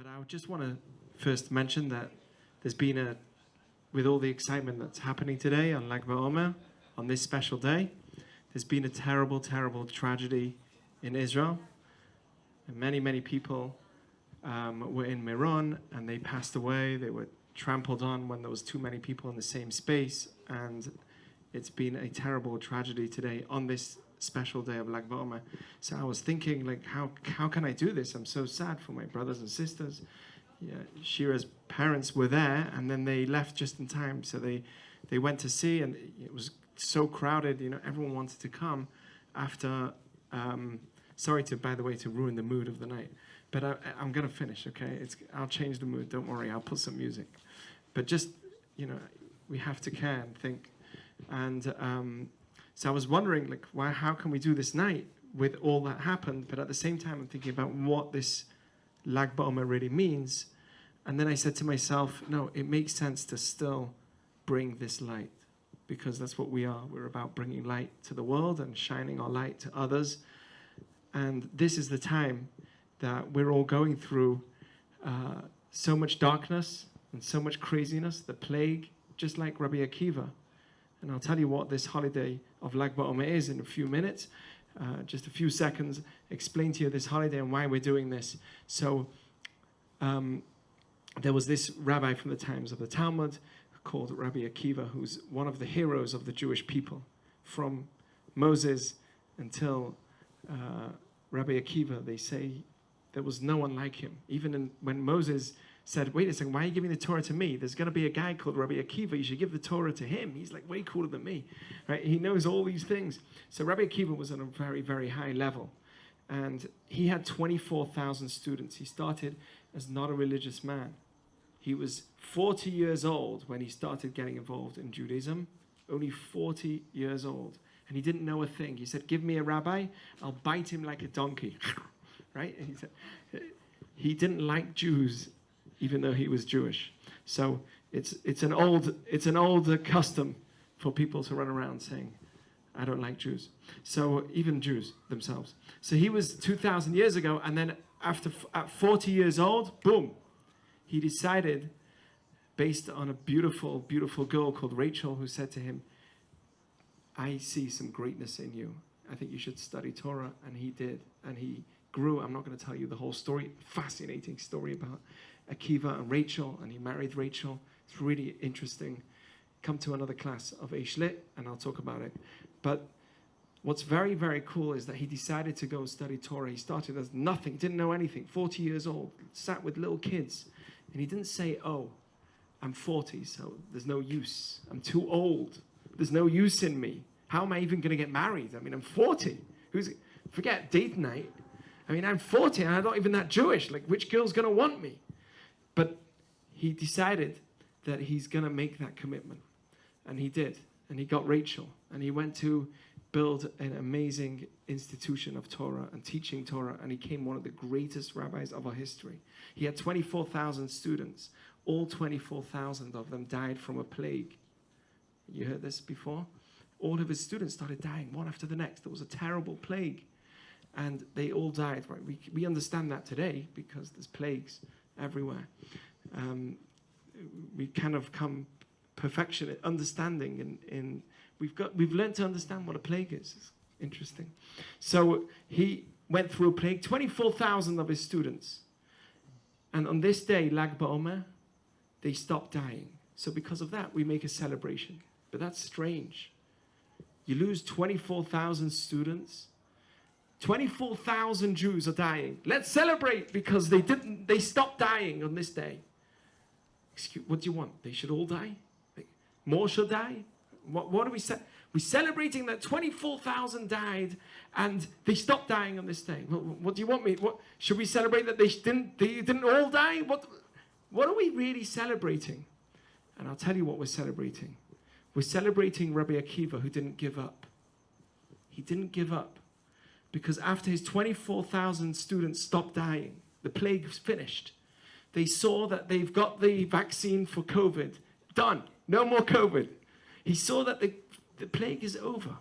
But I just want to first mention that there's been with all the excitement that's happening today on Lag Baomer, on this special day, there's been a terrible, terrible tragedy in Israel. And many, many people were in Meron and they passed away. They were trampled on when there was too many people in the same space. And it's been a terrible tragedy today on this special day of Lag Baomer. So I was thinking, like, how can I do this? I'm so sad for my brothers and sisters. Yeah, Shira's parents were there, and then they left just in time. So they went to see, and it was so crowded. You know, everyone wanted to come after. Sorry to, by the way, to ruin the mood of the night, but I'm gonna finish. Okay, I'll change the mood. Don't worry. I'll put some music. But just, you know, we have to care and think. And so I was wondering, like, how can we do this night with all that happened? But at the same time, I'm thinking about what this Lag Baomer really means. And then I said to myself, no, it makes sense to still bring this light, because that's what we are. We're about bringing light to the world and shining our light to others. And this is the time that we're all going through so much darkness and so much craziness, the plague, just like Rabbi Akiva. And I'll tell you what this holiday of Lag Baomer is in a few minutes. Just a few seconds, explain to you this holiday and why we're doing this. So there was this rabbi from the times of the Talmud called Rabbi Akiva, who's one of the heroes of the Jewish people. From Moses until Rabbi Akiva, they say there was no one like him. Even when Moses said, wait a second, why are you giving the Torah to me? There's going to be a guy called Rabbi Akiva. You should give the Torah to him. He's like way cooler than me, right? He knows all these things. So Rabbi Akiva was on a very, very high level. And he had 24,000 students. He started as not a religious man. He was 40 years old when he started getting involved in Judaism. Only 40 years old. And he didn't know a thing. He said, give me a rabbi, I'll bite him like a donkey. Right? And he said, he didn't like Jews, even though he was Jewish. So it's an old custom for people to run around saying, I don't like Jews. So even Jews themselves. So he was 2,000 years ago, and then at 40 years old, boom, he decided, based on a beautiful, beautiful girl called Rachel, who said to him, I see some greatness in you. I think you should study Torah. And he did. And he grew. I'm not going to tell you the whole story. Fascinating story about Akiva and Rachel, and he married Rachel. It's really interesting. Come to another class of Eishlit, and I'll talk about it. But what's very, very cool is that he decided to go study Torah. He started as nothing, didn't know anything, 40 years old, sat with little kids. And he didn't say, oh, I'm 40, so there's no use. I'm too old. There's no use in me. How am I even going to get married? I mean, I'm 40. Forget date night. I mean, I'm 40 and I'm not even that Jewish. Like, which girl's going to want me? But he decided that he's going to make that commitment. And he did. And he got Rachel. And he went to build an amazing institution of Torah and teaching Torah. And he became one of the greatest rabbis of our history. He had 24,000 students. All 24,000 of them died from a plague. You heard this before? All of his students started dying, one after the next. There was a terrible plague. And they all died. Right? We understand that today because there's plagues everywhere. We kind of come perfection, understanding, we've learned to understand what a plague is. It's interesting. So he went through a plague, 24,000 of his students. And on this day, Lag Baomer, they stopped dying. So because of that, we make a celebration. But that's strange. You lose 24,000 students. 24,000 Jews are dying. Let's celebrate because they stopped dying on this day. Excuse, what do you want? They should all die? Like, more should die? What do we say? We're celebrating that 24,000 died and they stopped dying on this day. What do you want me? Should we celebrate that they didn't all die? What are we really celebrating? And I'll tell you what we're celebrating. We're celebrating Rabbi Akiva, who didn't give up. He didn't give up. Because after his 24,000 students stopped dying, the plague was finished. They saw that they've got the vaccine for COVID. Done. No more COVID. He saw that the plague is over.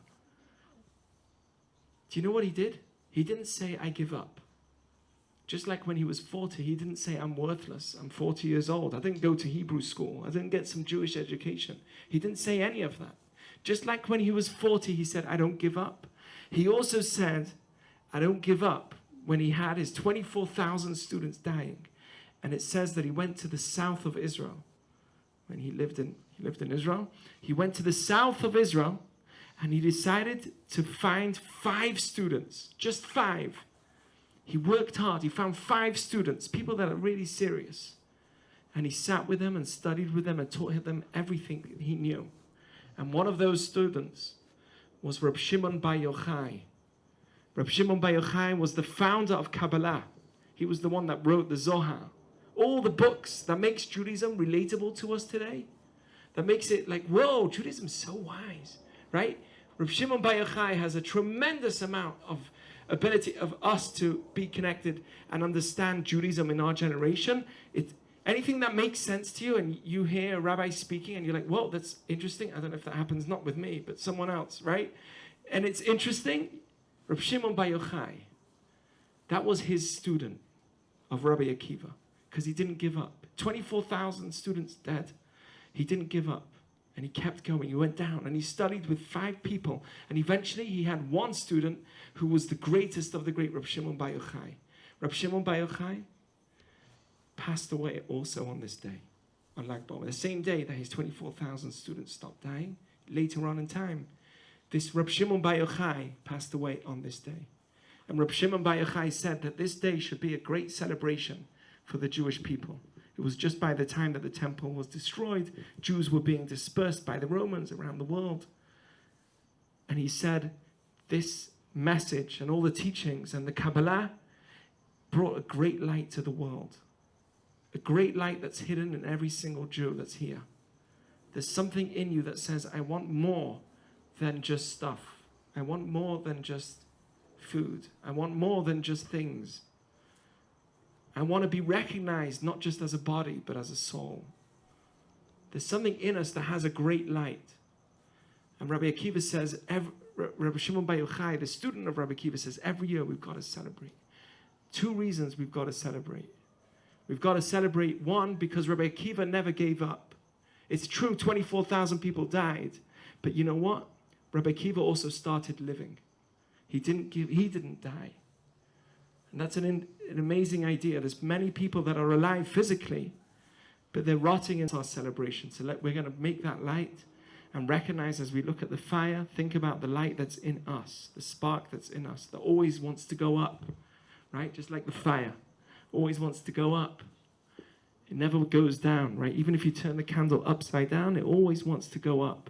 Do you know what he did? He didn't say, I give up. Just like when he was 40, he didn't say, I'm worthless, I'm 40 years old, I didn't go to Hebrew school, I didn't get some Jewish education. He didn't say any of that. Just like when he was 40, he said, I don't give up. He also said, I don't give up when he had his 24,000 students dying. And it says that he went to the south of Israel. When he lived in Israel, he went to the south of Israel and he decided to find 5 students, just 5. He worked hard. He found 5 students, people that are really serious. And he sat with them and studied with them and taught them everything that he knew. And one of those students was Rabbi Shimon Bar Yochai. Rabbi Shimon Bar Yochai was the founder of Kabbalah. He was the one that wrote the Zohar. All the books that makes Judaism relatable to us today. That makes it like, whoa, Judaism's so wise, right? Rabbi Shimon Bar Yochai has a tremendous amount of ability of us to be connected and understand Judaism in our generation. Anything that makes sense to you and you hear a rabbi speaking and you're like, whoa, that's interesting. I don't know if that happens, not with me, but someone else, right? And it's interesting. Rabbi Shimon Bar Yochai, that was his student of Rabbi Akiva because he didn't give up. 24,000 students dead. He didn't give up. And he kept going. He went down and he studied with 5 people. And eventually he had one student who was the greatest of the great, Rabbi Shimon Bar Yochai. Rabbi Shimon Bar Yochai passed away also on this day, on Lag Baomer. The same day that his 24,000 students stopped dying, later on in time, this Rabbi Shimon Bar Yochai passed away on this day. And Rabbi Shimon Bar Yochai said that this day should be a great celebration for the Jewish people. It was just by the time that the temple was destroyed, Jews were being dispersed by the Romans around the world. And he said this message and all the teachings and the Kabbalah brought a great light to the world. A great light that's hidden in every single Jew that's here. There's something in you that says, I want more than just stuff. I want more than just food. I want more than just things. I want to be recognized not just as a body, but as a soul. There's something in us that has a great light. And Rabbi Akiva says, Rabbi Shimon Bar Yochai, the student of Rabbi Akiva, says, every year we've got to celebrate. 2 reasons we've got to celebrate. We've got to celebrate, one, because Rabbi Akiva never gave up. It's true, 24,000 people died. But you know what? Rabbi Akiva also started living. He didn't die. And that's an amazing idea. There's many people that are alive physically, but they're rotting in our celebration. So we're going to make that light and recognize as we look at the fire, think about the light that's in us, the spark that's in us, that always wants to go up, right? Just like the fire, always wants to go up. It never goes down, right? Even if you turn the candle upside down, it always wants to go up.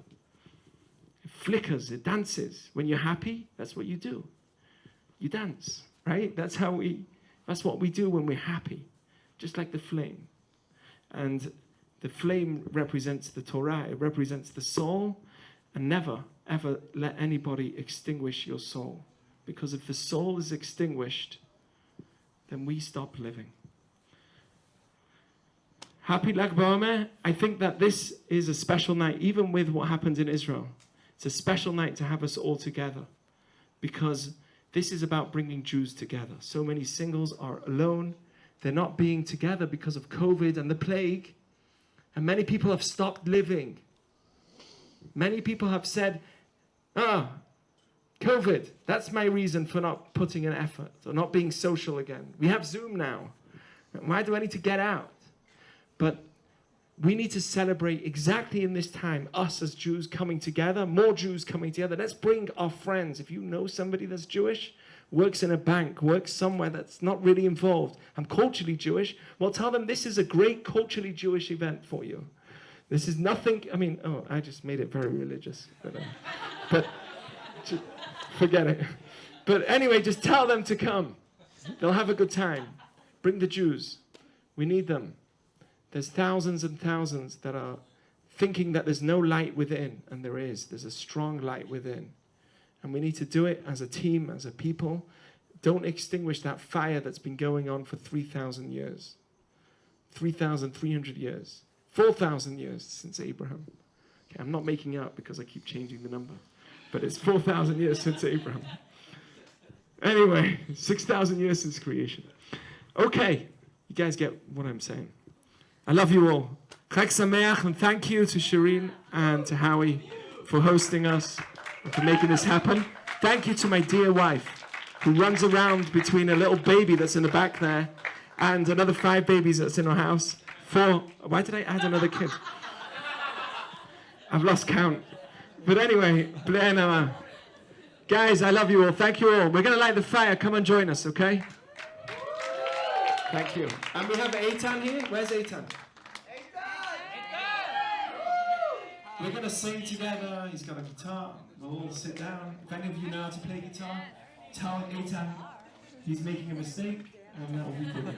It flickers, it dances. When you're happy, that's what you do. You dance. Right? That's what we do when we're happy, just like the flame. And the flame represents the Torah, it represents the soul, and never, ever let anybody extinguish your soul. Because if the soul is extinguished, then we stop living. Happy Lag Baomer. I think that this is a special night, even with what happened in Israel. It's a special night to have us all together, because this is about bringing Jews together. So many singles are alone. They're not being together because of COVID and the plague. And many people have stopped living. Many people have said, COVID, that's my reason for not putting an effort or not being social again. We have Zoom now. Why do I need to get out? But we need to celebrate exactly in this time, us as Jews coming together, more Jews coming together. Let's bring our friends. If you know somebody that's Jewish, works in a bank, works somewhere that's not really involved, I'm culturally Jewish, well, tell them this is a great culturally Jewish event for you. This is nothing, I just made it very religious. But forget it. But anyway, just tell them to come. They'll have a good time. Bring the Jews. We need them. There's thousands and thousands that are thinking that there's no light within, and there is. There's a strong light within. And we need to do it as a team, as a people. Don't extinguish that fire that's been going on for 3,000 years. 3,300 years. 4,000 years since Abraham. Okay, I'm not making up because I keep changing the number. But it's 4,000 years since Abraham. Anyway, 6,000 years since creation. Okay, you guys get what I'm saying. I love you all. Chag Sameach, and thank you to Shireen and to Howie for hosting us and for making this happen. Thank you to my dear wife, who runs around between a little baby that's in the back there and another 5 babies that's in our house. 4. Why did I add another kid? I've lost count. But anyway, B'nai Noah. Guys, I love you all. Thank you all. We're going to light the fire. Come and join us, okay? Thank you. And we have Eitan here. Where's Eitan? We're going to sing together. He's got a guitar. We'll all sit down. If any of you know how to play guitar, tell Eitan he's making a mistake, and that'll be good.